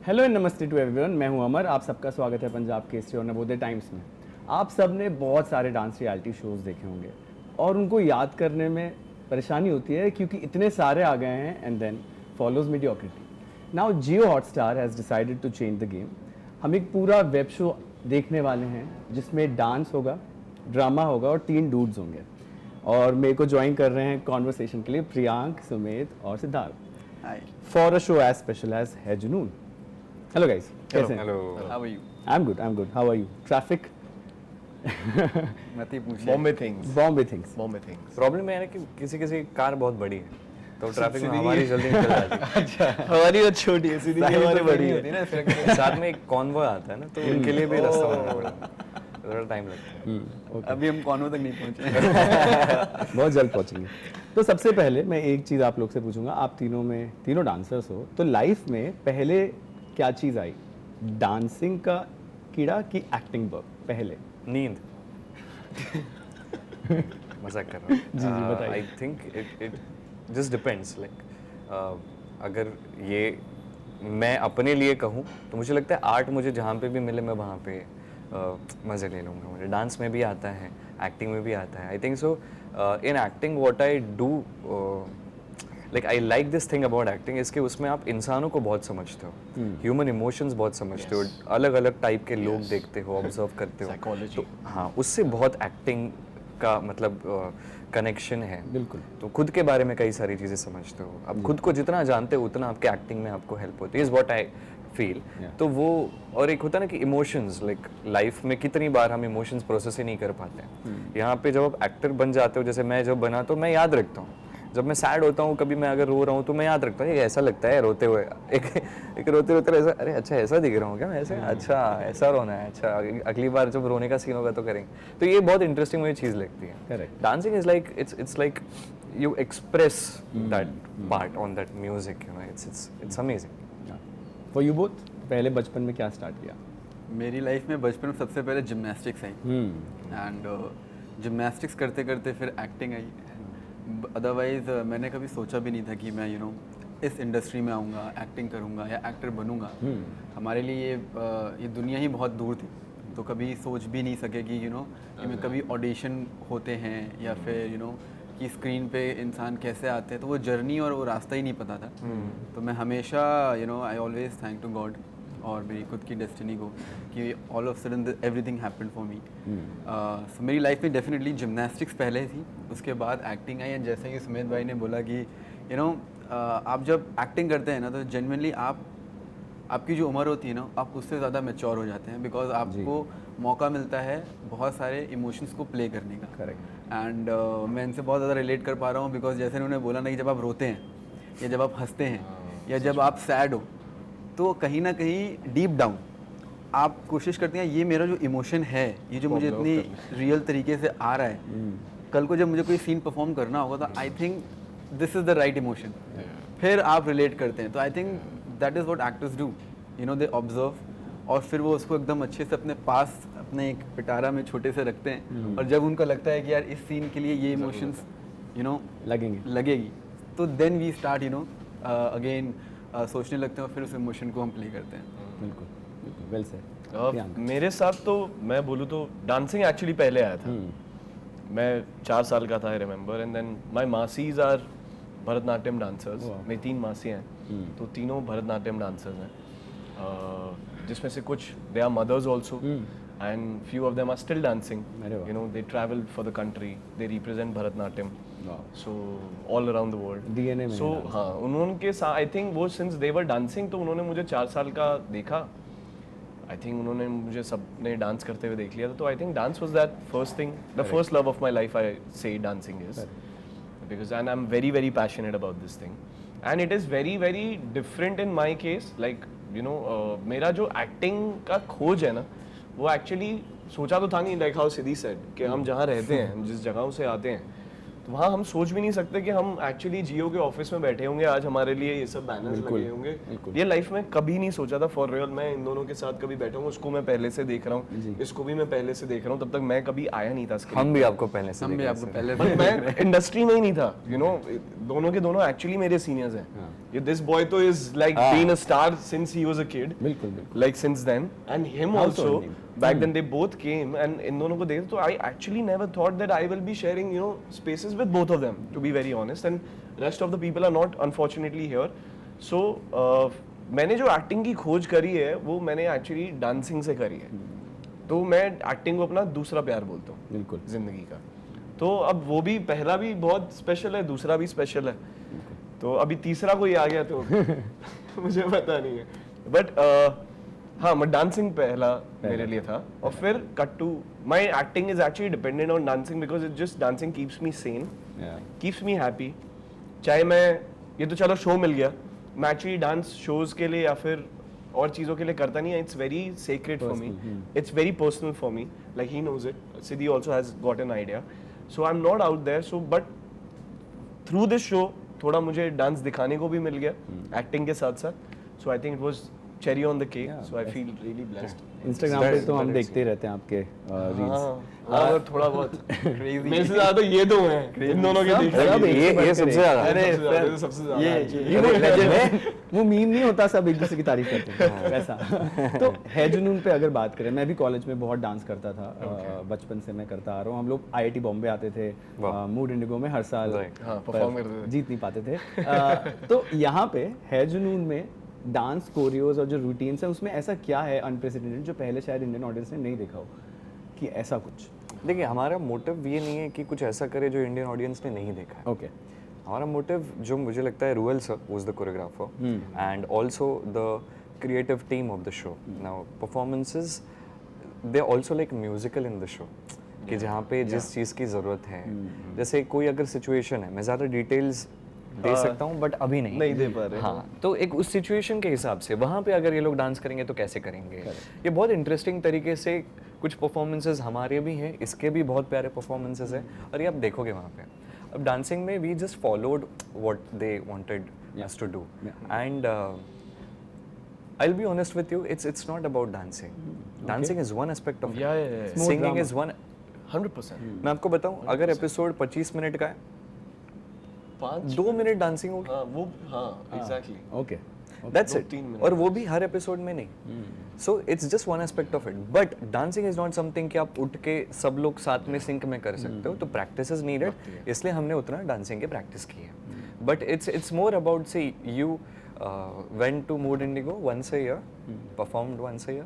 Hello and नमस्ते to everyone, मैं हूं अमर। आप सबका स्वागत है पंजाब केसरी और नवोदय टाइम्स में। आप सब ने बहुत सारे डांस रियलिटी शोज़ देखे होंगे और उनको याद करने में परेशानी होती है क्योंकि इतने सारे आ गए हैं and then follows mediocrity. Now Jio Hotstar has decided to change the game. हम एक पूरा वेब शो देखने वाले हैं जिसमें डांस होगा, ड्रामा होगा और 3 डूड्स होंगे। और मेरे को ज्वाइन कर रहे हैं कॉन्वर्सेशन के लिए प्रियांक, सुमेत और Siddharth. Hi. For a show as special as Hai Junoon. Hello guys, कैसे हैं? How are you? I'm good. How are you? Traffic? मत ही पूछिए। Bombay things Bombay things. Bombay things problem है ना कि किसी किसी की कार बहुत बड़ी है तो ट्रैफिक में हमारी जल्दी निकल जाती है। हमारी तो छोटी है, सीधी हमारी बड़ी होती है। है ना इस साथ में एक कॉन्वॉय आता है ना तो उनके लिए भी रास्ता बनाना पड़ता है, थोड़ा टाइम लगता है। Okay. अभी हम कॉन्वो तक नहीं पहुंचे। बहुत जल्द पहुंचेंगे। तो सबसे पहले मैं एक चीज़ आप लोग से पूछूंगा, आप तीनों डांसर्स हो, तो लाइफ में पहले क्या चीज़ आई? डांसिंग का कीड़ा कि एक्टिंग बग पहले? नींद। मजाक कर रहा हूँ। जी, बताइए। आई think it just depends like अगर ये मैं अपने लिए कहूँ तो मुझे लगता है आर्ट मुझे जहाँ पे भी मिले मैं वहाँ पे मज़े ले लूँगा। मुझे डांस में भी आता है, एक्टिंग में भी आता है। I think so in acting what I do like I like this thing about acting इसके उसमें आप इंसानों को बहुत समझते हो, ह्यूमन इमोशंस बहुत समझते हो, अलग अलग टाइप के लोग देखते हो, ऑब्जर्व करते हो। Psychology. तो हाँ, उससे बहुत एक्टिंग का मतलब कनेक्शन है। बिल्कुल। तो खुद के बारे में कई सारी चीज़ें समझते हो। अब खुद को जितना जानते हो उतना आपके एक्टिंग में आपको हेल्प होती है, इज़ व्हाट आई फील। तो वो और एक होता है ना कि इमोशंस लाइक लाइफ में कितनी बार हम इमोशंस प्रोसेस ही नहीं कर पाते हैं। यहाँ पे जब आप एक्टर बन जाते हो, जैसे मैं जब बना तो मैं याद रखता हूँ। जब मैं सैड होता हूँ, कभी मैं अगर रो रहा हूँ तो मैं याद रखता हूँ ये ऐसा लगता है रोते हुए, एक रोते रोते ऐसा, अरे अच्छा ऐसा दिख रहा हूँ क्या मैं ऐसे, अच्छा ऐसा रोना है, अच्छा अगली बार जब रोने का सीन होगा तो करेंगे। तो ये बहुत इंटरेस्टिंग मुझे चीज़ लगती है। Correct. Dancing is like it's like you express that part on that music, you know, it's amazing. For you both, पहले बचपन में क्या स्टार्ट किया? मेरी लाइफ में बचपन में सबसे पहले जिम्नास्टिक्स आई एंड जिम्नास्टिक्स करते करते फिर एक्टिंग आई। अदरवाइज मैंने कभी सोचा भी नहीं था कि मैं इस इंडस्ट्री में आऊँगा, एक्टिंग करूँगा या एक्टर बनूँगा। हमारे लिए ये दुनिया ही बहुत दूर थी, तो कभी सोच भी नहीं सके कि कि मैं कभी ऑडिशन होते हैं या फिर कि स्क्रीन पे इंसान कैसे आते हैं, तो वो जर्नी और वो रास्ता ही नहीं पता था। तो मैं हमेशा I always thank to God और मेरी खुद की डेस्टिनी को कि all of sudden everything happened for me. So मेरी लाइफ में डेफिनेटली जिम्नास्टिक्स पहले थी, उसके बाद एक्टिंग आई। एंड जैसे कि सुमेत भाई ने बोला कि आप जब एक्टिंग करते हैं ना तो जेन्युइनली आपकी जो उम्र होती है ना, आप उससे ज़्यादा मैच्योर हो जाते हैं, बिकॉज आपको मौका मिलता है बहुत सारे इमोशंस को प्ले करने का। करेक्ट। एंड मैं इनसे बहुत ज़्यादा रिलेट कर पा रहा हूँ, बिकॉज जैसे उन्होंने बोला ना कि जब आप रोते हैं या जब आप हंसते हैं या जब आप सैड हो, तो कहीं ना कहीं डीप डाउन आप कोशिश करते हैं ये मेरा जो इमोशन है, ये जो मुझे इतनी रियल तरीके से आ रहा है, कल को जब मुझे कोई सीन परफॉर्म करना होगा तो I think this is the right emotion. फिर आप रिलेट करते हैं। तो I think that is what actors do, they observe और फिर वो उसको एकदम अच्छे से अपने पास अपने एक पिटारा में छोटे से रखते हैं। और जब उनको लगता है कि यार इस सीन के लिए ये इमोशंस लगेगी, तो देन वी स्टार्ट अगेन सोचने लगते हैं और फिर उस इमोशन को हम प्ले करते हैं। बिल्कुल, वेल सेड। मेरे साथ तो मैं बोलूँ तो डांसिंग एक्चुअली पहले आया था। मैं 4 साल का था, I remember. And then my मासीज आर भरतनाट्यम डांसर्स। मेरी 3 मासी हैं, तो तीनों भरतनाट्यम डांसर्स हैं, जिसमें से कुछ they are mothers also and few of them are still dancing. They travel for the country, they represent Bharatanatyam so all around the world. DNA में। सो हाँ, उन्होंने साथ आई थिंक वो सिंस दे वर डांसिंग, तो उन्होंने मुझे 4 साल का देखा। आई थिंक उन्होंने मुझे सबने डांस करते हुए देख लिया था। तो I think dance was that first thing, the first love of my life I say dancing is, because and I am very very passionate about this thing and it is very very different in my case. Like मेरा जो acting का खोज है ना, वो actually सोचा तो था नहीं, लाइक हाउ सिद्धि सेड कि हम जहाँ रहते हैं, जिस जगहों से आते हैं, वहाँ हम सोच भी नहीं सकते कि हम एक्चुअली जियो के ऑफिस में बैठे होंगे आज, हमारे लिए ये सब बैनर्स लगे होंगे। ये लाइफ में कभी नहीं सोचा था फॉर रियल। मैं इन दोनों के साथ कभी बैठा हूँ, उसको मैं पहले से देख रहा हूँ, इसको भी मैं पहले से देख रहा हूँ, तब तक मैं कभी आया नहीं था स्क्रीन। हम भी आपको पहले से हम भी देख आपको पहले बट मैं इंडस्ट्री में ही नहीं था, यू नो। दोनों के दोनों एक्चुअली मेरे सीनियर्स हैं। ये दिस बॉय तो is like been a star since he was a kid, बिल्कुल बिल्कुल। like since then, and him also back then they both came, and in dono ko dekh to I actually never thought that I will be sharing, you know, spaces with both of them, to be very honest, and rest of the people are not unfortunately here. So मैंने जो acting की खोज करी है वो मैंने actually dancing से करी है। तो मैं एक्टिंग को अपना दूसरा प्यार बोलता हूँ बिल्कुल जिंदगी का। तो अब वो भी पहला भी बहुत स्पेशल है, दूसरा भी स्पेशल है, तो अभी तीसरा कोई आ गया तो मुझे पता नहीं है। बट हाँ, मैं डांसिंग पहला मेरे लिए था, और फिर cut to my acting is actually dependent on dancing because it just dancing keeps me sane, keeps me happy. चाहे मैं ये तो चलो शो मिल गया, मैं एक्चुअली डांस शोज के लिए या फिर और चीज़ों के लिए करता नहीं है। It's very secret for me, it's very personal for me, like he knows it. Siddhi also has got an idea, so I am not out there. So but through this show थोड़ा मुझे डांस दिखाने को भी मिल गया acting के साथ साथ। So I think it was cherry on the cake, so I feel really blessed. Instagram पे तो हम देखते ही रहते हैं आपके रील्स। और थोड़ा बहुत मेरे से ज्यादा तो ये दो हैं, इन दोनों के देख सब एक से बढ़ ये के सबसे एक। ज्यादा। अरे सबसे ज्यादा ये वो legend है, वो मीम नहीं होता, सब एक दूसरे की तारीफ करते हैं वैसा। तो है जुनून पे अगर बात करें, मैं भी कॉलेज में बहुत डांस करता था, बचपन से मैं करता आ रहा हूँ। हम लोग IIT बॉम्बे आते थे, मूड इंडिगो में हर साल, हाँ, परफॉर्म करते थे, जीत नहीं पाते थे। तो यहाँ पे है जुनून में डांस कोरियोज और जो रूटीन्स है उसमें ऐसा क्या है अनप्रेसिडेंटेड जो पहले शायद इंडियन ऑडियंस ने नहीं देखा हो, कि ऐसा कुछ? देखिए, हमारा मोटिव ये नहीं है कि कुछ ऐसा करे जो इंडियन ऑडियंस ने नहीं देखा है। ओके। हमारा मोटिव, जो मुझे लगता है, Ruel sir was the choreographer and also the creative team of the show. Now performances they also like musical in the show, कि जहाँ पे जिस चीज़ की ज़रूरत है, जैसे कोई अगर सिचुएशन है, मैं ज़्यादा डिटेल्स दे सकता हूँ बट अभी नहीं दे पा रहे। हाँ, तो एक उस सिचुएशन के हिसाब से वहाँ पे अगर ये लोग डांस करेंगे तो कैसे करेंगे, ये बहुत इंटरेस्टिंग तरीके से कुछ परफॉर्मेंसेस हमारे भी हैं, इसके भी बहुत प्यारे परफॉर्मेंसेस हैं, और ये आप देखोगे वहाँ पे। अब डांसिंग में we just followed what they wanted us to do, and I'll be honest with you, it's not about dancing. Dancing is one aspect of it. Yeah. Singing is one. 100%। मैं आपको बताऊं, अगर एपिसोड 25 मिनट का है, 2 minute dancing होगी। हाँ, वो हाँ exactly. Okay, that's 2-3 it. Minute. और वो भी हर एपिसोड में नहीं। So it's just one aspect of it, but dancing is not something कि आप उठ के सब लोग साथ में सिंक में कर सकते हो, तो प्रैक्टिस इज नीडेड, इसलिए हमने उतना डांसिंग की प्रैक्टिस की है। But it's more about, say you went to Mood Indigo once a year, performed once a year,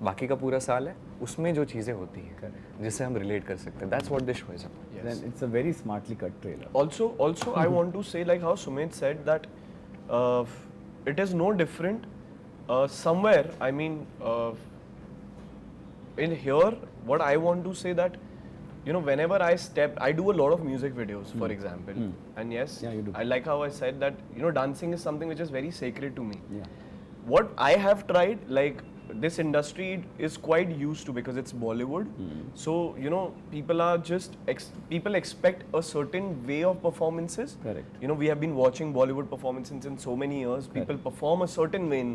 बाकी का पूरा साल है, उसमें जो चीज़ें होती हैं जिससे हम रिलेट कर सकते हैं, that's what this show is about. then it's a very smartly cut trailer. Also, I want to say, like how Sumit said, that it is no different. Somewhere, I mean, in here, what I want to say that, you know, whenever I do a lot of music videos, for example, and yes, Yeah, you do. I like how I said that, you know, dancing is something which is very sacred to me. Yeah. What I have tried, like, this industry is quite used to, because it's Bollywood, so you know people are just people expect a certain way of performances. Correct. You know, we have been watching Bollywood performances in so many years. People perform a certain way in,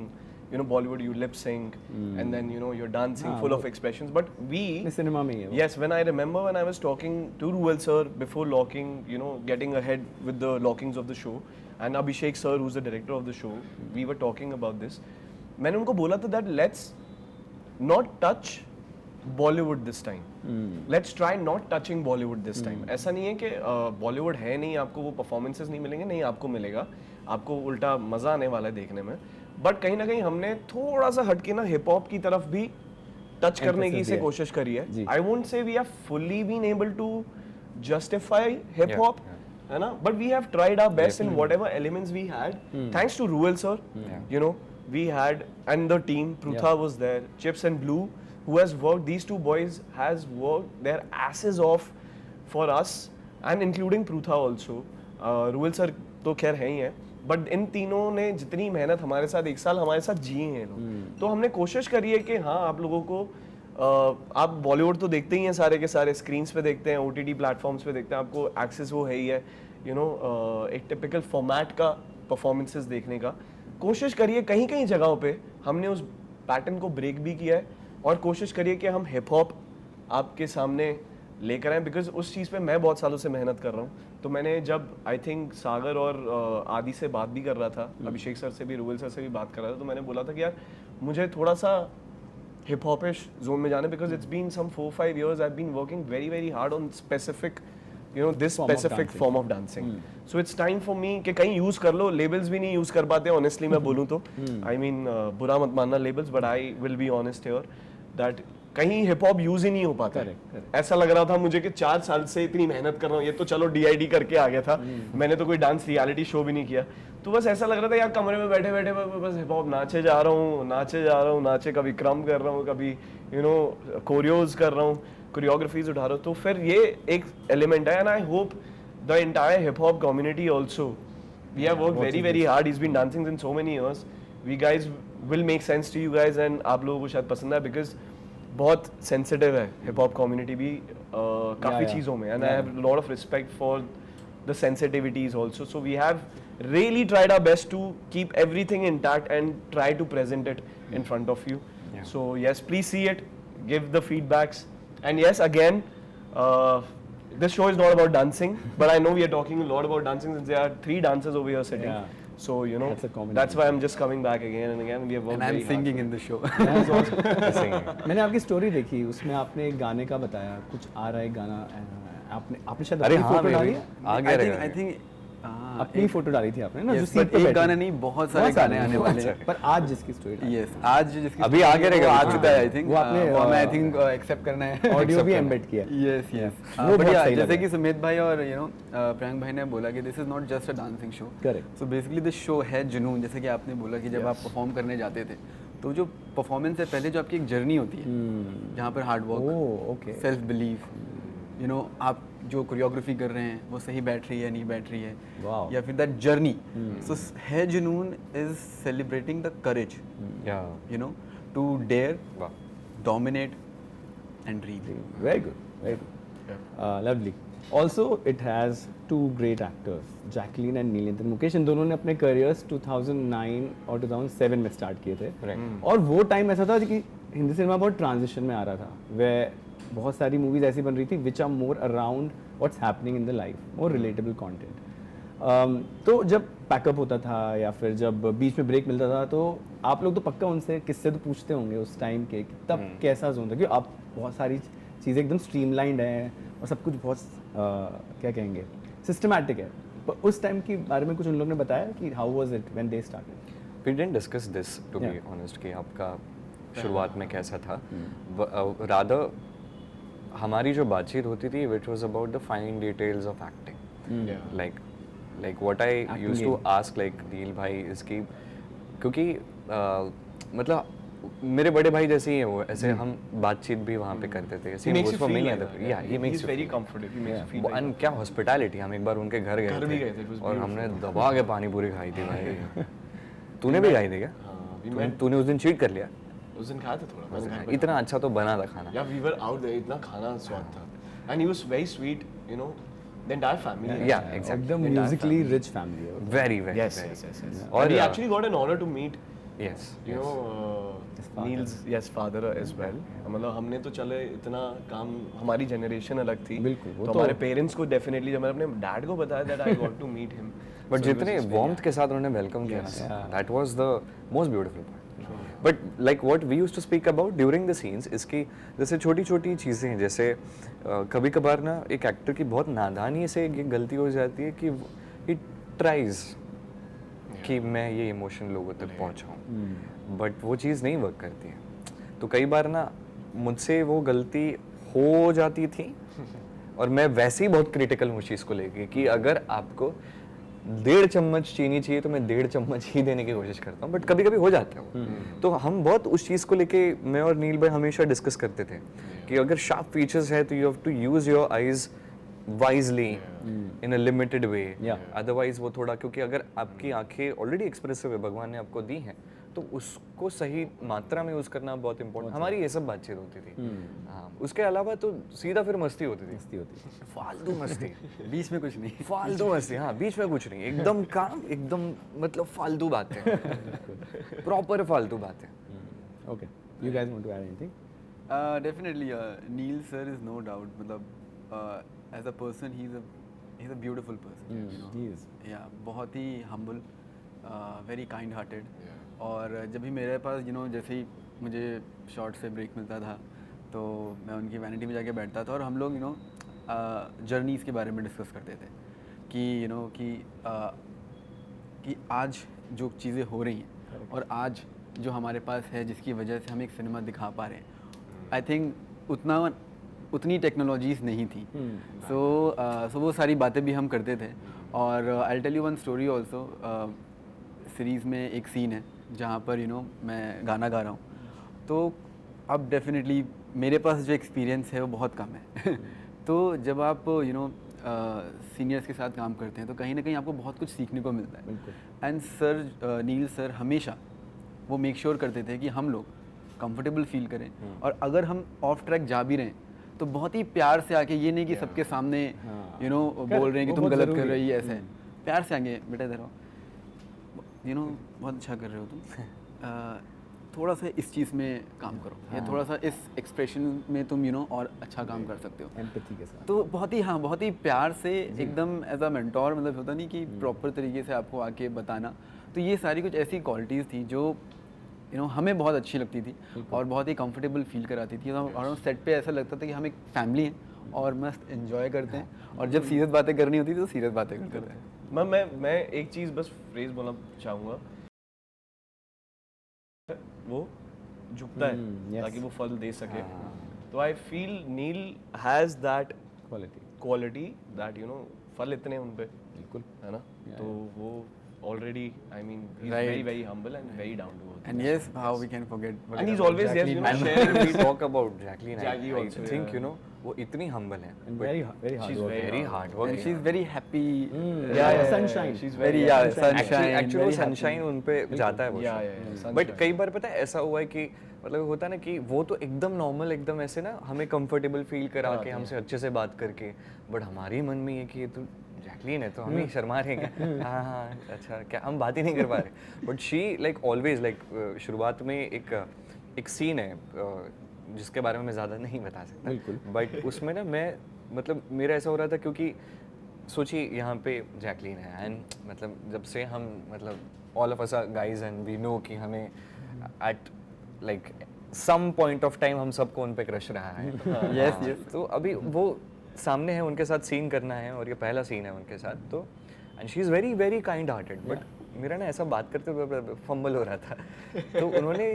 you know, Bollywood. You lip sync and then, you know, you're dancing full of expressions, but we cinema में ही है वो। yes, when I remember when I was talking to Ruel sir before locking, you know, getting ahead with the lockings of the show, and Abhishek sir, who's the director of the show, we were talking about this. मैंने उनको बोला था that let's not touch Bollywood this time. Let's try not touching Bollywood this time. ऐसा नहीं है कि Bollywood है नहीं, आपको वो performances नहीं मिलेंगे, नहीं, आपको मिलेगा, आपको उल्टा मज़ा आने वाला है देखने में। बट कहीं ना कहीं हमने थोड़ा सा हटके ना हिप हॉप की तरफ भी टच करने की से कोशिश करी है। I won't say we have fully been able to justify hip hop, है ना, but we have tried our best in whatever elements we had, thanks to Ruel sir, you know, we had, and the team, Prutha was there, Chips and Blue, who has worked, these two boys has worked their asses off for us, and including Prutha also. Ruel sir तो खैर है ही है, but in तीनों ने जितनी मेहनत हमारे साथ एक साल हमारे साथ जी हैं लोग, तो हमने कोशिश करी है कि हाँ आप लोगों को आप बॉलीवुड तो देखते ही हैं सारे के सारे, स्क्रीन्स पे देखते हैं, OTT प्लेटफॉर्म्स पे देखते हैं, आपको एक्सेस वो है ही है, यू नो, एक टिपिकल फॉर्मेट का परफॉर्मेंसेस देखने का। कोशिश करिए, कहीं कहीं जगहों पे हमने उस पैटर्न को ब्रेक भी किया है, और कोशिश करिए कि हम हिप हॉप आपके सामने लेकर आए, बिकॉज उस चीज़ पे मैं बहुत सालों से मेहनत कर रहा हूँ। तो मैंने जब आई थिंक सागर और आदि से बात भी कर रहा था, अभिषेक सर से भी, रुबल सर से भी बात कर रहा था, तो मैंने बोला था कि यार मुझे थोड़ा सा हिप हॉपिश जोन में जाना, because it's been some 4-5 years I have been working very very hard on specific, you know, this specific form of dancing. So it's time for me कि कहीं यूज कर लो, लेबल्स भी नहीं यूज कर पाते honestly मैं बोलूँ तो, आई मीन बुरा मत मानना labels, but I will be honest here that कहीं हिप हॉप यूज ही नहीं हो पाता है। ऐसा लग रहा था मुझे कि 4 साल से इतनी मेहनत कर रहा हूँ, ये तो चलो DID करके आ गया था, मैंने तो कोई डांस रियलिटी शो भी नहीं किया, तो बस ऐसा लग रहा था यार कमरे में बैठे बैठे बस हिप हॉप नाचे जा रहा हूँ, नाचे कभी क्रम कर रहा हूँ, कभी यू नो कोरियोज कर रहा हूँ, कोरियोग्राफीज उठा रहा हूँ। तो फिर ये एक एलिमेंट है, and I hope the entire hip hop community also, we have worked very very hard, he is been dancing in so many years, we guys will make sense to you guys, and आप लोगों को शायद पसंद है, because बहुत sensitive है hip hop community भी काफ़ी चीज़ों में, and I have lot of respect for the sensitivities also, so we have really tried our best to keep everything intact and try to present it in front of you. So yes, please see it, give the feedbacks, and yes, again, this show is not about dancing, but I know we are talking a lot about dancing since there are 3 dancers over here sitting. So you know, that's why I'm just coming back again and again. We have worked And I'm very singing hard. in the show. मैंने आपकी story देखी, उसमें आपने एक गाने का बताया, कुछ आ रहा है गाना, आपने शायद अरे अपनी हाँ, फोटो डाली है? आ गया रहेगा। I think अपनी फोटो डाली थी आपने ना, जो yes, सीट but पे एक बैठी गाना थी। नहीं, बहुत सारे गाने आने वाले हैं। पर आज जिसकी स्टोरी डाली, यस, आज जिसकी अभी आ गया रहेगा, वो आ हाँ। चुका है आई थिंक, वो आपने, वो हमें आई थिंक एक्सेप्ट करना है, ऑडियो भी एम्बेड किया है। Yes yes. वो बहुत बढ़िया, सही जैसे लगा। कि सुमित भाई और यू नो प्रियंक भाई ने बोला कि this is not just a dancing show, Correct. So basically this show है जुनून, जैसे कि आपने बोला कि जब आप परफॉर्म करने जाते थे, तो जो परफॉर्मेंस से पहले जो आपकी एक जर्नी होती है, जहाँ पर hard work, oh okay, self belief, you know, आप जो कोरियोग्राफी कर रहे हैं वो सही बैठ रही है नहीं बैठ रही है, Wow. या फिर that journey. So Hai Junoon is celebrating the courage, Yeah. You know, to dare, Wow. dominate and dream. very good, lovely. Also it has 2 great actors, Jacqueline and Neelendra Mukesh, इन दोनों ने अपने करियर्स 2009 और 2007 में स्टार्ट किए थे। Right. और वो टाइम ऐसा था कि हिंदी सिनेमा बहुत ट्रांजिशन में आ रहा था, वे बहुत सारी मूवीज ऐसी बन रही थी which are more around what's happening in the life, more relatable content. तो जब पैकअप होता था या फिर जब बीच में ब्रेक मिलता था, तो आप लोग तो पक्का उनसे किस्से तो पूछते होंगे उस टाइम के, कि तब कैसा जोन था, क्योंकि अब बहुत सारी चीज़ें एकदम स्ट्रीमलाइंड है और सब कुछ बहुत क्या कहेंगे, सिस्टमैटिक है। पर उस टाइम के बारे में कुछ उन लोगों ने बताया कि how was it when they started? We didn't discuss this to be honest कि आपका शुरुआत में कैसा था, rather हमारी जो बातचीत होती थी which was about the fine details of acting, like what I used to ask like नील भाई इसकी, क्योंकि मतलब मेरे बड़े भाई जैसे ही है वो, ऐसे हम बातचीत भी वहाँ पे करते थे, He makes you feel like that. yeah, he makes He's you very feel comfortable. He makes you feel like and क्या हॉस्पिटैलिटी, हम एक बार उनके घर घर भी गए थे, गए it was थे और हमने दबा के पानी पूरी खाई थी भाई। तूने भी खाई थी क्या? तूने उस दिन चीट कर लिया? उस दिन खाया था थोड़ा, मैंने घर पे इतना अच्छा तो बना था खाना। Yeah, we were out there, इतना खाना स्वाद था, and he was very sweet, you know, the entire family. Yeah, exactly. एकदम म्यूजिकली रिच फैमिली है। Very, very, Yes, very. yes, yes, yes. और And we actually got an honor to meet, yes, you know, Neil's father as well. मतलब हमने तो चले इतना काम, हमारी जनरेशन अलग थी, बिल्कुल, वो तो हमारे पेरेंट्स को डेफिनेटली, जब मैंने अपने डैड को बताया that I got to meet him. But जितने वार्मथ के साथ उन्होंने वेलकम किया ना, that was the most beautiful part. But like what we used to speak about during the scenes, इसकी जैसे छोटी छोटी चीज़ें हैं, जैसे कभी कभार ना एक एक्टर की बहुत नादानी से ये गलती हो जाती है कि ही ट्राइज कि मैं ये इमोशन लोगों तक पहुंचाऊं, बट वो चीज़ नहीं वर्क करती है। तो कई बार ना मुझसे वो गलती हो जाती थी, और मैं वैसे ही बहुत क्रिटिकल हूँ उस चीज़ को लेके कि अगर आपको 1.5 चम्मच चीनी चाहिए तो मैं 1.5 चम्मच ही देने की कोशिश करता हूँ, बट कभी कभी हो जाता है वो। तो हम बहुत उस चीज़ को लेके मैं और नील भाई हमेशा डिस्कस करते थे कि अगर शार्प फीचर्स है तो you have to use your eyes wisely in a limited way, otherwise वो थोड़ा, क्योंकि अगर आपकी आंखें ऑलरेडी एक्सप्रेसिव है, भगवान ने आपको दी हैं, तो उसको सही मात्रा में यूज़ करना बहुत इंपॉर्टेंट, हमारी ये सब बातचीत होती थी। हाँ, उसके अलावा तो सीधा फिर मस्ती होती थी, फालतू मस्ती, बीच में कुछ नहीं। फालतू मस्ती, हाँ बीच में कुछ नहीं, एकदम काम, एकदम मतलब फालतू बातें, प्रॉपर फालतू बातें। Okay, you guys want to add anything? Definitely, Neil sir is no doubt. मतलब as a person, he's a beautiful person. You know? He is. Yeah, बहुत ही humble, very kind hearted. और जब भी मेरे पास जैसे ही मुझे शॉर्ट से ब्रेक मिलता था तो मैं उनकी वैनिटी में जाके बैठता था और हम लोग जर्नीज़ के बारे में डिस्कस करते थे कि कि आज जो चीज़ें हो रही हैं और आज जो हमारे पास है जिसकी वजह से हम एक सिनेमा दिखा पा रहे हैं, आई थिंक उतनी टेक्नोलॉजीज़ नहीं थी। सो वो सारी बातें भी हम करते थे। और I tell you one story also, series में एक सीन है जहाँ पर मैं गाना गा रहा हूँ, तो अब डेफिनेटली मेरे पास जो एक्सपीरियंस है वो बहुत कम है तो जब आप सीनियर्स के साथ काम करते हैं तो कहीं ना कहीं आपको बहुत कुछ सीखने को मिलता है। एंड सर, नील सर हमेशा वो मेक श्योर करते थे कि हम लोग कंफर्टेबल फील करें, और अगर हम ऑफ ट्रैक जा भी रहे हैं तो बहुत ही प्यार से आके, ये नहीं कि सबके सामने बोल रहे हैं कि तुम गलत कर रही है, ऐसे प्यार से आगे बेटा इधर आओ, बहुत अच्छा कर रहे हो तुम, थोड़ा सा इस चीज़ में काम करो, या थोड़ा सा इस एक्सप्रेशन में तुम और अच्छा काम कर सकते हो, एम्पैथी के साथ। तो बहुत ही प्यार से एकदम एज अ मेंटोर, मतलब होता नहीं कि प्रॉपर तरीके से आपको आके बताना। तो ये सारी कुछ ऐसी क्वालिटीज़ थी जो हमें बहुत अच्छी लगती थी और बहुत ही कंफर्टेबल फील कराती थी, और हम सेट पे ऐसा लगता था कि हम एक फैमिली हैं और मस्त एंजॉय करते हैं, और जब सीरियस बातें करनी होती थी तो सीरियस बातें करते थे। मैं एक चीज़ बस फ्रेज बोलना चाहूँगा, वो झुकता है ताकि वो फल दे सके। तो I feel Neil has that quality that फल इतने उन पे, बिल्कुल है ना, तो वो already, I mean, he's very humble and very down to earth. And yes, how we can forget. And he's always there, sharing. We talk about Jacqueline. Jackie I also, think वो इतनी humble है. And very hard working. And she's very happy. Sunshine. She's very sunshine. Actually वो sunshine उन पे जाता है वो. But कई बार पता है ऐसा हुआ है कि मतलब होता है ना कि वो तो एकदम नॉर्मल, एकदम ऐसे ना हमें कंफर्टेबल फील करा के हमसे अच्छे से बात करके, बट हमारी मन में ये कि तो जैकलीन है तो हम ही शर्मा रहे हैं क्या? हाँ अच्छा, क्या हम बात ही नहीं कर पा रहे। But she like always like शुरुआत में एक सीन है जिसके बारे में मैं ज़्यादा नहीं बता सकता, बट उसमें ना मैं मतलब मेरा ऐसा हो रहा था क्योंकि सोचिए यहाँ पे जैकलीन है एंड मतलब जब से हम मतलब all of us are guys and we know कि हमें at like some point of time हम सबको उन पे क्रश रहा है। यस तो अभी वो सामने है, उनके साथ सीन करना है और ये पहला सीन है उनके साथ, तो and she is very very kind hearted. But मेरा ना ऐसा बात करते हुए फंबल हो रहा था तो उन्होंने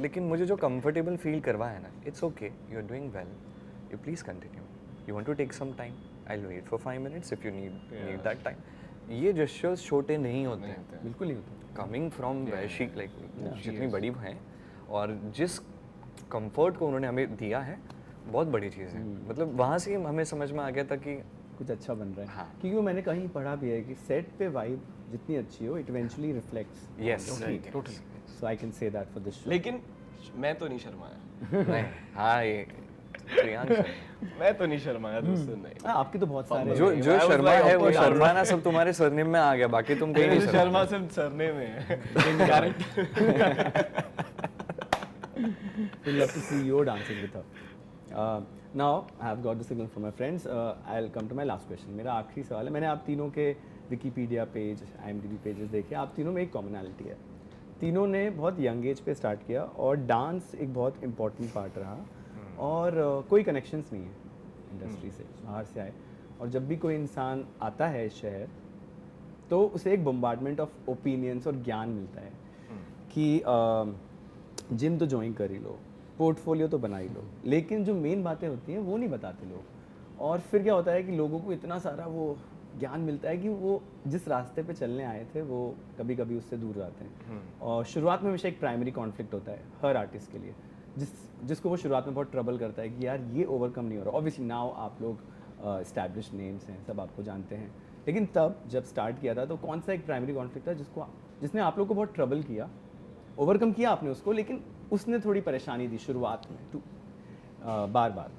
लेकिन मुझे जो कंफर्टेबल फील करवाया ना, it's okay, you are doing well, you please continue, you want to take some time, I will wait for 5 minutes if you need that time. ये जेस्चर्स छोटे नहीं होते हैं, बिल्कुल नहीं होते। कमिंग फ्रॉम वैशी लाइक जितनी बड़ी हैं और जिस कंफर्ट को उन्होंने हमें दिया है, बहुत बड़ी चीज़ है। मतलब वहाँ से हमें समझ में आ गया था कि कुछ अच्छा बन रहा है। हाँ। क्योंकि मैंने कहीं पढ़ा भी है कि सेट पे वाइब जितनी अच्छी हो, it eventually reflects. Yes totally. So I can say that for this show. लेकिन मैं तो नहीं शर्माया। नहीं, हाँ ये प्रियांक मैं तो नहीं शर्माया दोस्तों, नहीं। आपकी तो बहुत सारे जो शर्मा है वो शर्माना सब तुम्हारे सरनेम में आ गया, बाकी तुम कहीं नहीं शर्मा सिर्फ सरने में है, indirect. We'd love to see your dancing with her. Now I have got the signal from my friends. I'll come to my last question. मेरा आखिरी सवाल है, मैंने आप तीनों के विकीपीडिया पेज, IMDb पेजेस देखे, आप तीनों में एक कॉमनैलिटी है, तीनों ने बहुत यंग एज पे स्टार्ट किया और डांस एक बहुत इंपॉर्टेंट पार्ट रहा, और कोई कनेक्शंस नहीं है इंडस्ट्री से, बाहर से आए, और जब भी कोई इंसान आता है इस शहर तो उसे एक बम्बार्डमेंट ऑफ ओपिनियंस और ज्ञान मिलता है कि जिम तो ज्वाइन कर ही लो, पोर्टफोलियो तो बना ही लो, लेकिन जो मेन बातें होती हैं वो नहीं बताते लोग। और फिर क्या होता है कि लोगों को इतना सारा वो ज्ञान मिलता है कि वो जिस रास्ते पे चलने आए थे वो कभी कभी उससे दूर जाते हैं। और शुरुआत में हमेशा एक प्राइमरी कॉन्फ्लिक्ट होता है हर आर्टिस्ट के लिए, जिसको वो शुरुआत में बहुत ट्रबल करता है कि यार ये ओवरकम नहीं हो रहा। ऑब्वियसली नाउ आप लोग एस्टैब्लिश्ड नेम्स हैं, सब आपको जानते हैं, लेकिन तब जब स्टार्ट किया था तो कौन सा एक प्राइमरी कॉन्फ्लिक्ट था जिसने आप लोग को बहुत ट्रबल किया ओवरकम किया आपने उसको, लेकिन उसने थोड़ी परेशानी दी शुरुआत में बार बार?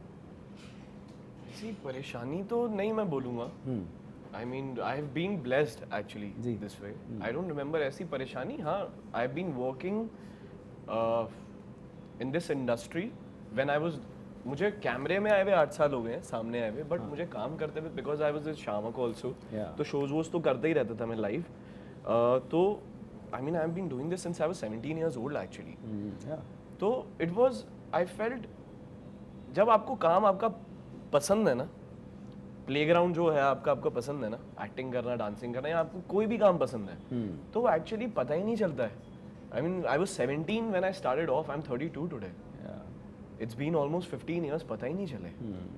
ऐसी परेशानी तो नहीं मैं बोलूँगा. I mean, I have been blessed actually ji. this way. I don't remember ऐसी परेशानी. हाँ, I have been working in this industry when I was, मुझे कैमरे में आए हुए 8 साल हो गए हैं, सामने आए हुए, बट मुझे काम करते हुए because I was Shiamak also, तो शोज वोज तो करते ही रहता था मैं लाइव. तो I mean I have been doing this since I was 17 years old actually. तो इट वाज, आई फेल्ट, जब आपको काम आपका पसंद है ना, प्लेग्राउंड जो है आपका आपका पसंद है ना, एक्टिंग करना, डांसिंग करना, या आपको कोई भी काम पसंद है, तो वो एक्चुअली पता ही नहीं चलता है. I mean I was 17 when I started off, I am 32 today. It's been almost 15 years, पता ही नहीं चले.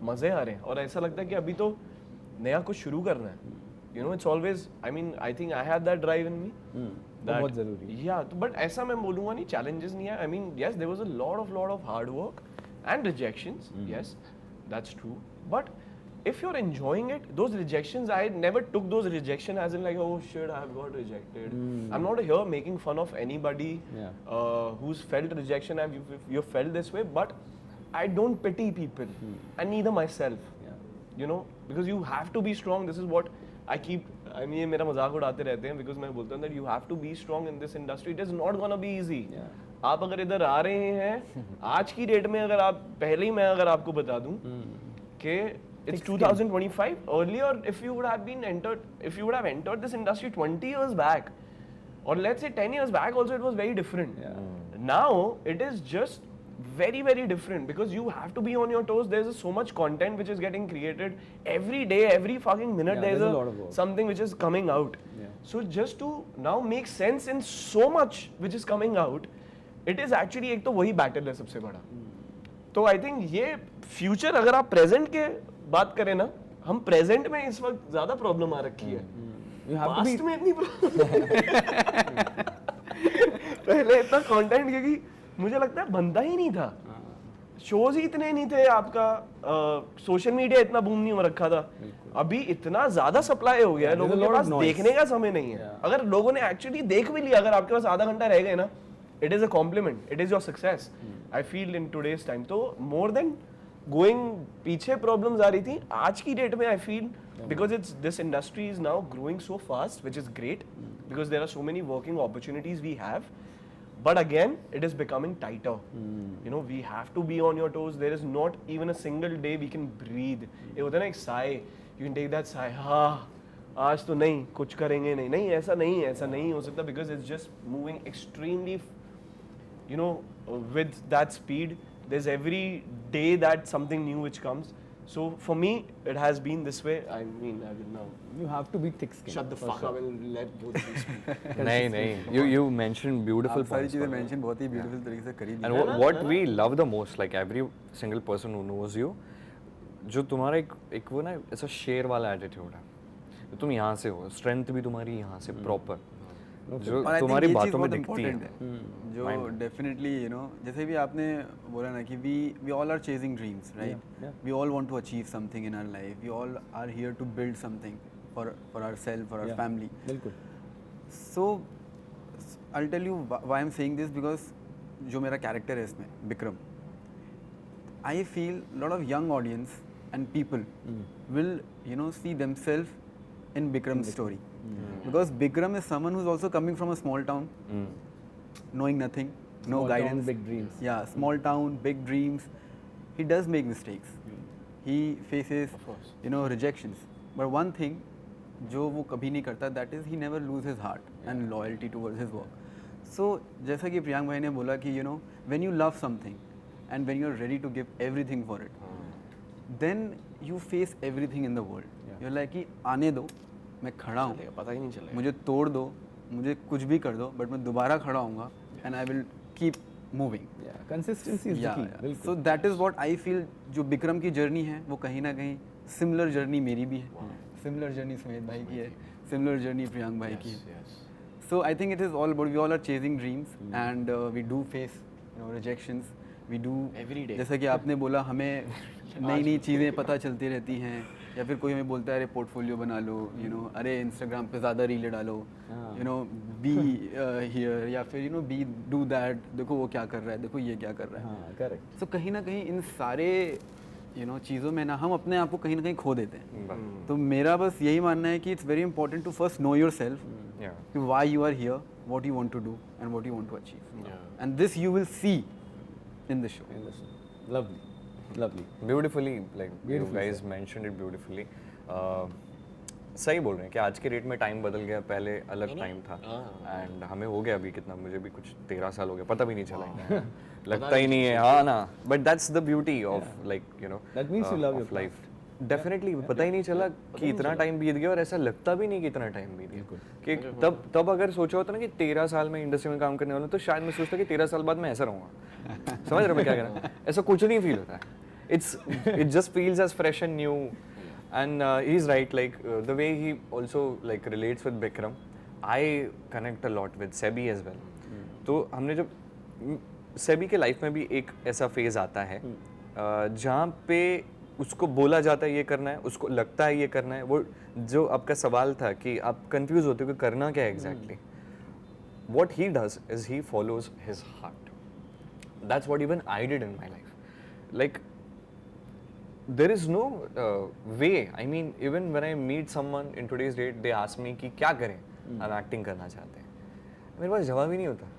मजे आ रहे हैं और ऐसा लगता है कि अभी तो नया कुछ शुरू करना है. You know, it's always, I mean I think I have that drive in me. बहुत जरूरी है. या बट ऐसा मैं बोलूँगा नहीं, चैलेंजेस नहीं है. I mean yes, there was a lot of hard work and rejections. Yes, that's true. But if you're enjoying it, those rejections, I never took those rejection as in like, oh shit, I have got rejected. I'm not here making fun of anybody who's felt rejection. You've felt this way, but I don't pity people, and neither myself. You know, because you have to be strong. This is what I keep. I mean, ये मेरा मजाक उड़ाते रहते हैं because मैं बोलता हूँ that you have to be strong in this industry. It is not gonna be easy. आप अगर इधर आ रहे हैं आज की डेट में, अगर आप पहले ही, मैं अगर आपको बता दूँ कि it's 2025. Earlier, if you would have entered this industry 20 years back, or let's say 10 years back also, it was very different. Now, it is just very, very different because you have to be on your toes. There's so much content which is getting created every day, every fucking minute. There's a lot of work. Something which is coming out. So just to now make sense in so much which is coming out, it is actually एक तो वही battle है सबसे बड़ा. तो I think ये future, अगर आप प्रेजेंट के बात करें ना, हम प्रेजेंट में इस वक्त ज्यादा प्रॉब्लम आ रखी है. पास्ट में इतनी पहले इतना कंटेंट, क्योंकि मुझे लगता है बनता ही नहीं था, शोज ही इतने नहीं थे, आपका सोशल मीडिया इतना बूम नहीं हो रखा था. अभी इतना ज्यादा सप्लाई हो गया है, लोगों के पास देखने का समय नहीं है. अगर लोगों ने एक्चुअली देख भी लिया, अगर आपके पास आधा घंटा रह गए ना, it is a compliment, it is your success. I feel in today's time, तो more than going पीछे problems आ रही थी, आज की डेट में I feel because this industry is now growing so fast, which is great because there are so many working opportunities we have, but again it is becoming tighter. You know, we have to be on your toes. There is not even a single day we can breathe. ये होता है ना एक sigh, you can take that sigh, हाँ आज तो नहीं कुछ करेंगे, नहीं ऐसा नहीं हो सकता because it's just moving extremely, you know, with that speed. There's every day that something new which comes. So for me, it has been this way. I mean, I will now. You have to be thick-skinned. Shut the fuck up and let both of you speak. नहीं, you mentioned beautiful आप सारी points. चीज़ें mention बहुत ही beautiful तरीके से करी. And what we love the most, like every single person who knows you, जो तुम्हारा एक वो ना ऐसा शेर वाला attitude है, तुम यहाँ से हो, strength भी तुम्हारी यहाँ से proper, जो तुम्हारी बातों में दिखती है. जो डेफिनेटली, यू नो, जैसे भी आपने बोला ना कि we all are chasing dreams, right? We all want to achieve something in our life. We all are here to build something for ourself, for our family. बिल्कुल. So I will tell you why I am saying this, because जो मेरा character है इसमें, Vikram, I feel lot of young audience and people will, you know, see themselves in Bikram's story. Because Bikram is someone who's also coming from a small town, knowing nothing, no Small guidance. town, big dreams. Yeah, small town, big dreams. He does make mistakes. He faces, you know, rejections. But one thing, जो वो कभी नहीं करता, that is he never loses his heart and loyalty towards his work. So जैसा कि प्रियांक भाई ने बोला कि, you know, when you love something and when you're ready to give everything for it, then you face everything in the world. You're like कि आने दो, मैं खड़ा हूँ, पता ही नहीं चलेगा, मुझे तोड़ दो, मुझे कुछ भी कर दो, बट मैं दोबारा खड़ा होऊंगा and I will keep moving. Consistency is the key. बिल्कुल. So that is what I feel. जो विक्रम की जर्नी है वो कहीं ना कहीं सिमिलर जर्नी मेरी भी है, सिमिलर जर्नी सुमेध भाई की है, सिमिलर जर्नी प्रियांक भाई की है. So I think it is all about, we all are chasing dreams and we do face, you know, rejections. We do every day. जैसा कि आपने बोला, हमें नई नई चीज़ें पता चलती रहती हैं, या फिर कोई हमें बोलता है अरे पोर्टफोलियो बना लो, यू नो, अरे इंस्टाग्राम पे ज़्यादा रीलें डालो, यू नो, बी हियर, या फिर you know be do that, देखो वो क्या कर रहा है, देखो ये क्या कर रहा है। हाँ करेक्ट। सो कहीं ना कहीं इन सारे यू नो चीज़ों में ना हम अपने आप को कहीं ना कहीं खो देते हैं। तो मेरा बस यही मानना है कि it's very important to first know your self, कि why you are here, what you want to do and what you want to achieve, and this you will see in the show. Lovely, lovely. Beautifully, like you Beautifully guys mentioned it beautifully. सही बोल रहे हैं कि आज के date में time बदल गया, पहले अलग टाइम था एंड हमें हो गया अभी कितना, मुझे भी कुछ 13 साल हो गया, पता भी नहीं चला, लगता ही नहीं है, हाँ ना, but that's the beauty of like you know That means you love your life. Definitely पता ही नहीं चला कि इतना टाइम बीत गया, और ऐसा लगता भी नहीं कि इतना टाइम बीत गया, कि तब अगर सोचा होता ना कि 13 साल में इंडस्ट्री में काम करने वाला, तो शायद मैं सोचता कि 13 साल बाद मैं ऐसा रहूँगा। समझ रहे हो मैं क्या कह रहा हूँ? ऐसा कुछ नहीं फील होता है, it just feels as fresh and new, and he's right, like the way he also like relates with Bikram, I connect a lot with Sebi as well. तो हमने जब सेबी के लाइफ में भी एक ऐसा फेज आता है जहाँ पे उसको बोला जाता है ये करना है, उसको लगता है ये करना है, वो जो आपका सवाल था कि आप कंफ्यूज होते हो कि करना क्या है exactly, what he does is he follows his heart. That's what even I did in my life. Like there is no way, I mean even when I meet someone in today's date, they ask me कि क्या करें, हम acting करना चाहते हैं, मेरे पास जवाब ही नहीं होता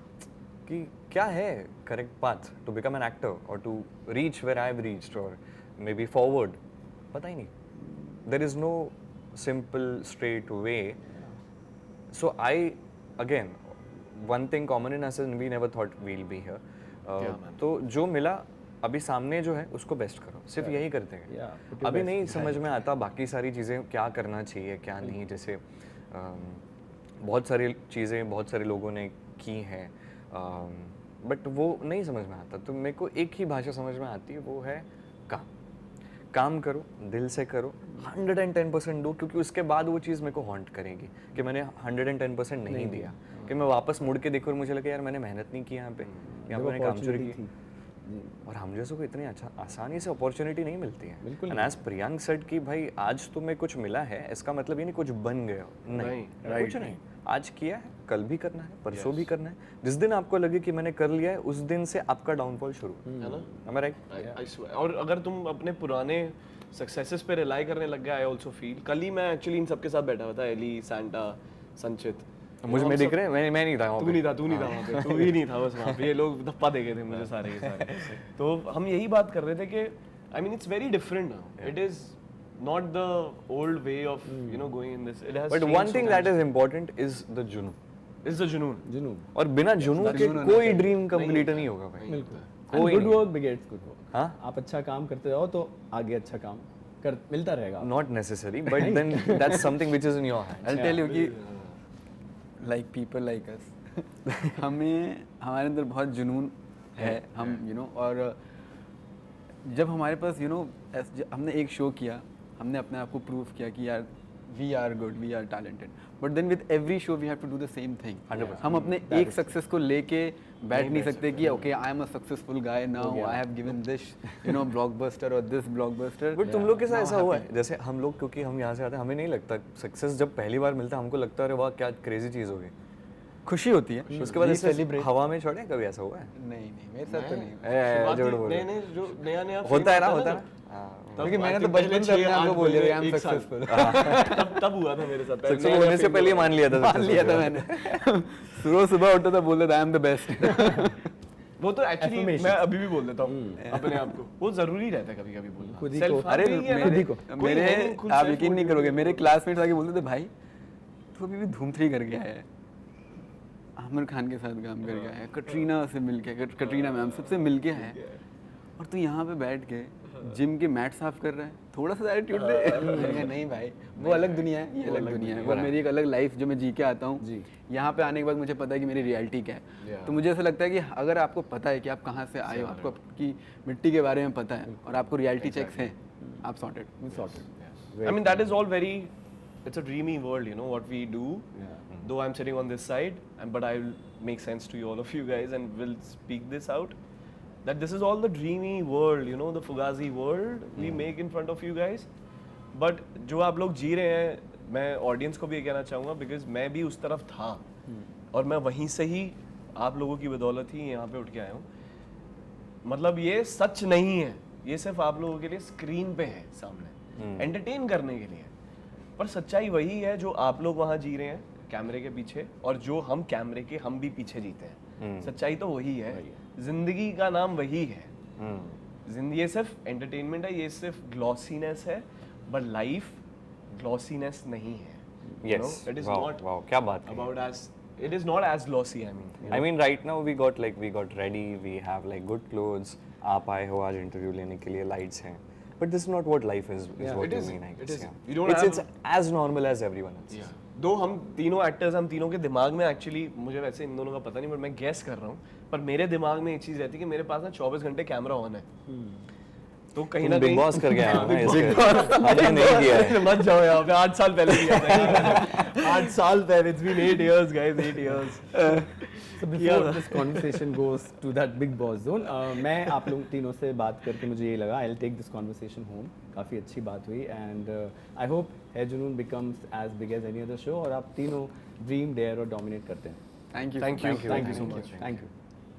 कि क्या है correct path to become an actor और to reach where I have reached और मे बी फॉरवर्ड, पता ही नहीं, there is no simple straight way. So I again one thing common in us, we never thought we'll be here. तो जो मिला अभी सामने जो है उसको बेस्ट करो, सिर्फ यही करते हैं. अभी नहीं समझ में आता बाकी सारी चीज़ें क्या करना चाहिए क्या नहीं, जैसे बहुत सारी चीज़ें बहुत सारे लोगों ने की हैं बट वो नहीं समझ में आता. तो मेरे को एक ही भाषा समझ में आती है, वो है काम करो, दिल से करो, 110% दो, क्योंकि उसके बाद वो चीज़ मेरे को हॉन्ट करेगी कि मैंने 110% नहीं दिया, कि मैं वापस मुड़ के देखूँ और मुझे लगे यार मैंने मेहनत नहीं की यहाँ पे, यहाँ पे मैंने कामचोरी की. और हम जैसों को इतनी अच्छा आसानी से अपॉर्चुनिटी नहीं मिलती है. एंड एज प्रियांक सेड कि भाई आज तुम्हें कुछ मिला है, इसका मतलब ये नहीं कुछ बन गया हो, नहीं, कुछ नहीं. आज किया है, कल भी करना है, परसों भी करना है. जिस दिन आपको लगे कि मैंने कर लिया है, उस दिन से आपका डाउनफॉल शुरू है ना. Am I right? और अगर तुम अपने पुराने सक्सेसेस पे रिलाई करने लग गए, आई ऑल्सो फील, कल ही मैं एक्चुअली इन सबके साथ बैठा हुआ था, एली, सैंटा, संचित, मुझे में दिख रहे हैं, मैं नहीं था वहाँ पे. तू नहीं था वहाँ पे, तू ही नहीं था बस वहाँ पे, ये लोग धप्पा दे गए थे मुझे सारे के सारे. तो हम यही बात कर रहे थे कि I mean it's very different now, it is not the old way of you know going in this. It has But changed one so thing much. that is important is the जुनून. is the जुनून. और बिना जुनून के कोई dream complete नहीं होगा भाई. बिल्कुल. कोई गुड नहीं. Work begets good work. हाँ? आप अच्छा काम करते जाओ तो आगे अच्छा काम कर मिलता रहेगा. Not necessary, but then that's something which is in your hands. I'll tell you कि like people like us हमें हमारे अंदर बहुत जुनून है, हम यू नो, और जब हमारे पास यू नो हमने एक शो किया, हमने अपने आप को प्रूव किया कि यार we are good, we are talented, but then with every show we have to do the same thing. हम अपने एक सक्सेस को लेके बैठ नहीं सकते कि okay I am a successful guy now, I have given this you know blockbuster और दिस ब्लॉकबस्टर. बट तुम लोग के साथ ऐसा हुआ है, जैसे हम लोग क्योंकि हम यहाँ से आते हैं, हमें नहीं लगता सक्सेस जब पहली बार मिलता है हमको लगता है अरे वाह क्या क्रेजी चीज़ होगी, खुशी होती है. उसके बाद ऐसे हवा में छोड़े, कभी ऐसा हुआ है? नहीं मेरे साथ तो नहीं. नहीं जो नया होता है ना, होता है ना. क्योंकि मैंने तो बचपन से अपने आप को बोल दिया आई एम सक्सेसफुल. तब हुआ था मेरे साथ. सक्सेस होने से पहले मान लिया था मैंने. सुबह उठता था बोलता था आई एम द बेस्ट. वो तो एक्चुअली मैं अभी भी बोल देता हूँ अपने आप को, वो जरूरी रहता है कभी कभी बोलना खुद ही को. अरे मेरे आप यकीन नहीं करोगे, मेरे क्लासमेट्स आके बोलते थे भाई तू अभी भी धूम 3 कर गया है, आमिर खान के साथ काम कर गया है, कटरीना से मिल के, कटरीना मैम सबसे मिल के है, और तू यहाँ पे बैठ के जिम के मैट साफ कर रहा है, थोड़ा सा एटीट्यूड दे. नहीं भाई वो अलग दुनिया है, ये अलग दुनिया है, वो मेरी एक अलग लाइफ जो मैं जी के आता हूँ. यहाँ पे आने के बाद मुझे पता है कि मेरी रियलिटी क्या है. तो मुझे ऐसा लगता है कि अगर आपको पता है कि आप कहाँ से आए हो, आपको आपकी मिट्टी के बारे में पता है और आपको रियलिटी चेक्स हैं, आप sorted. I mean that is all very, it's a dreamy world, you know what we do. Though I'm sitting on this side, but I will make sense to you all of you guys and will speak this out. That this is all the dreamy world, you know, the Fugazi world we make in front of you guys. But जो आप लोग जी रहे हैं, मैं audience को भी ये कहना चाहूँगा बिकॉज मैं भी उस तरफ था और मैं वहीं से ही आप लोगों की बदौलत ही यहाँ पे उठ के आया हूँ। मतलब ये सच नहीं है, ये सिर्फ आप लोगों के लिए स्क्रीन पे है सामने, एंटरटेन करने के लिए, पर सच्चाई वही है जो आप लोग वहाँ जी रहे हैं कैमरे के पीछे और जो हम कैमरे के हम भी पीछे जीते हैं। सच्चाई तो वही है, जिंदगी का नाम वही है। जिंदगी, ये सिर्फ एंटरटेनमेंट है, ये सिर्फ ग्लॉसीनेस है, बट लाइफ ग्लॉसीनेस नहीं है। Yes. It is Wow, not wow, क्या बात कही। About age, it is not as glossy, I mean, you know. I mean, right now we got ready, we have like good clothes. आप आए हो आज interview लेने के लिए, lights हैं. But this is not what life is what it you is, mean, I it guess. is. Yeah. You don't It's as normal as everyone else. दो हम तीनों एक्टर्स, हम तीनों के दिमाग में एक्चुअली, मुझे वैसे इन दोनों का पता नहीं, बट मैं गेस कर रहा हूँ, पर मेरे दिमाग में एक चीज़ रहती है कि मेरे पास ना 24 घंटे कैमरा ऑन है। तो कहीं ना तुम कहीं बिग बॉस करके आए हो ना Big इसके। Boss। हमने नहीं किया है। मत जाओ यहाँ पे, 8 साल पहले किया था। 8 साल पहले, it's been 8 years guys, 8 years। So before this conversation goes to that big boss zone, मैं आप लोग तीनों से बात करके मुझे ये लगा I'll take this conversation home. काफ़ी अच्छी बात हुई and I hope है जुनून becomes as big as any other show और आप तीनों dream, dare और dominate करते हैं. Thank you Thank you. Thank you Thank you so much. Thank you.